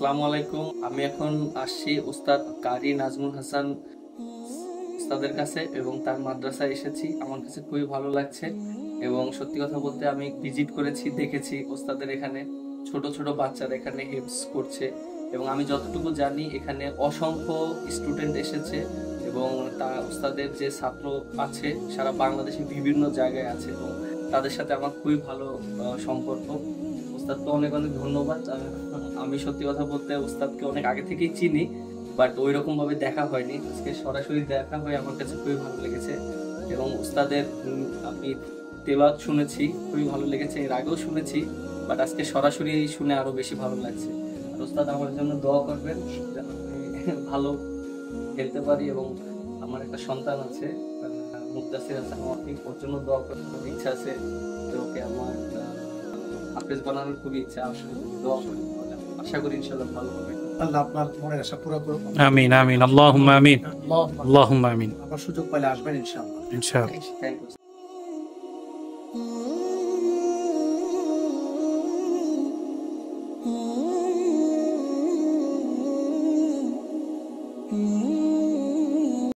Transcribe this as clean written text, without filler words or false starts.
আসসালামু আলাইকুম। আমি এখন আসছি উস্তাদ কারি নাজমুল হাসান উস্তাদের কাছে এবং তার মাদ্রাসায় এসেছি। আমার কাছে খুবই ভালো লাগছে এবং সত্যি কথা বলতে আমি ভিজিট করেছি, দেখেছি উস্তাদের এখানে ছোট ছোট বাচ্চারা এখানে হেল্পস করছে এবং আমি যতটুকু জানি এখানে অসংখ্য স্টুডেন্ট এসেছে এবং তা উস্তাদের যে ছাত্র আছে সারা বাংলাদেশে বিভিন্ন জায়গায় আছে এবং তাদের সাথে আমার খুবই ভালো সম্পর্ক। উস্তাদকে অনেক অনেক ধন্যবাদ। আমি সত্যি কথা বলতে উস্তাদকে অনেক আগে থেকেই চিনি, বাট ওই রকম ভাবে দেখা হয়নি। আজকে সরাসরি দেখা হয়ে আমার কাছে খুবই ভালো লেগেছে এবং উস্তাদের আমি তেলাওয়াত শুনেছি, খুবই ভালো লেগেছে। এর আগেও শুনেছি, বাট আজকে সরাসরি শুনে আরো বেশি ভালো লাগছে। আর উস্তাদ আমার জন্য দোয়া করবেন যেন আমি ভালো খেলতে পারি এবং আমার একটা সন্তান আছে মুদ্দাসির হাসান, ওর জন্য দোয়া করার ইচ্ছা আছে। তো ওকে আমার হাফেজ বানানোর খুবই ইচ্ছা, আসলে দোয়া করি, আশা করি ইনশাআল্লাহ ভালো হবে। আল্লাহ আপনার মনের আশা পুরো করুন। আমিন আমিন, আল্লাহুম্মা আমিন, আল্লাহুম্মা আমিন। আবার সুযোগ পাইলে আসবেন ইনশাআল্লাহ। ইনশাআল্লাহ। Thank you.